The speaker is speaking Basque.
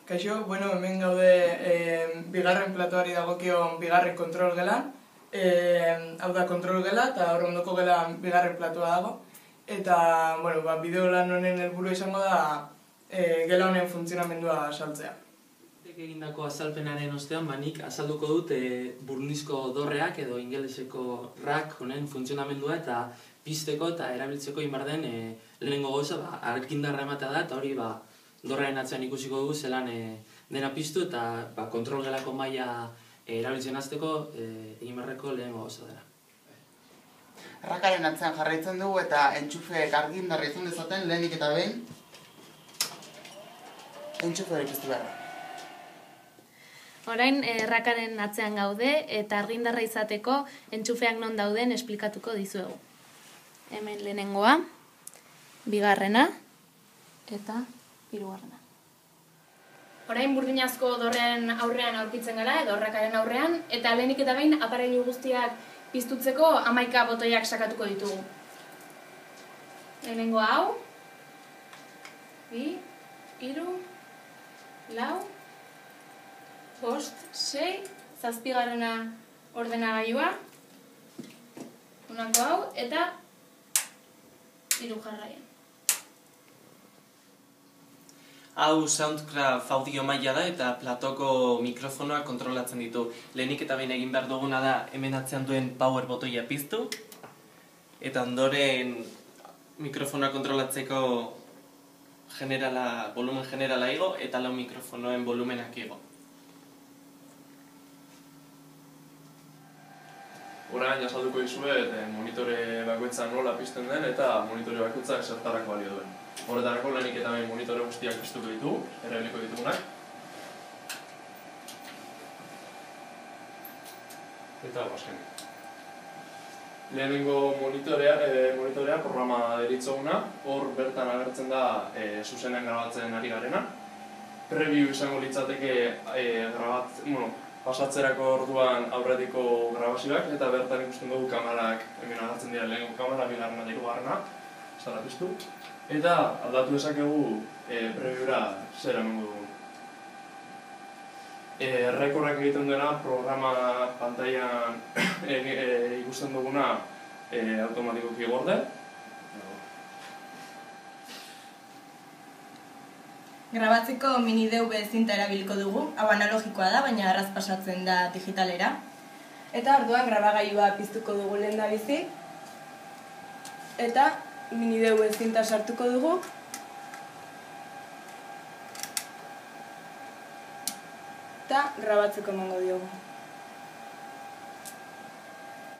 Kaixo, hemen gaude bigarren platoari dagokion bigarren kontrol gelan. Hau da kontrol gela eta hor ondoko gela bigarren platoa dago. Eta, bideo lan honen helburua izango da gela honen funtzionamendua saltzea. Egindako azalpenaren ostean, nik azalduko dut burnizko dorreak edo ingeleseko rack honen funtzionamendua eta pizteko eta erabiltzeko inbar den lehenengo gauza argindarra ematea da eta hori dorrearen atzean ikusiko dugu zelan dena piztu eta kontrol gelako maila erabiltzen hasteko egin beharreko lehenengo gauza dela. Rackaren atzean jarraitzen dugu eta entxufeek argindarra izan dezaten lehenik eta behin entxufeak piztu beharra. Orain rackaren atzean gaude eta argindarra izateko entxufeak non dauden esplikatuko dizuegu. Hemen lehenengoa, bigarrena eta hirugarrena. Orain burdinazko dorrean aurrean aurkitzen gara edo rackaren aurrean eta lehenik eta behin aparailu guztiak piztutzeko 11 botoiak sakatuko ditugu. Lehenengo hau, 2, 3, 4, 5, 6, 7. Ordenagailua, honako hau eta 3 jarraian. Hau Soundcraft audio maila da eta platoko mikrofonoa kontrolatzen ditu. Lehenik eta behin egin behar duguna da hemen atzean duen power botoia piztu eta ondoren mikrofonoa kontrolatzeko volumen generala igo eta lau mikrofonoen volumenak igo. Orain azalduko dizuet monitore bakoitza nola pizten den eta monitore bakoitzak zertarako balio duen. Horretarako lehenik eta behin monitore guztiak piztuko ditugu, erabiliko ditugunak. Eta azken. Lehenengo monitorea programa deritzoguna, hor bertan agertzen da zuzenean grabatzen ari garena. Preview izango litzateke pasatzerako orduan aurretiko grabazioak eta bertan ikusten dugu kamarak hemen agertzen dira lehenengo kamara, bigarrena eta hirugarrena, zara piztu. Eta aldatu dezakegu previura zer emango dugu. Errekorrak egiten duena programa pantailan ikusten duguna automatikoki gorde. Grabatzeko mini DV zinta erabiliko dugu, hau analogikoa da, baina arraz pasatzen da digitalera. Eta orduan grabagailua piztuko dugu lehendabizi. Eta mini DV zinta sartuko dugu. Eta grabatzeko emango diogu.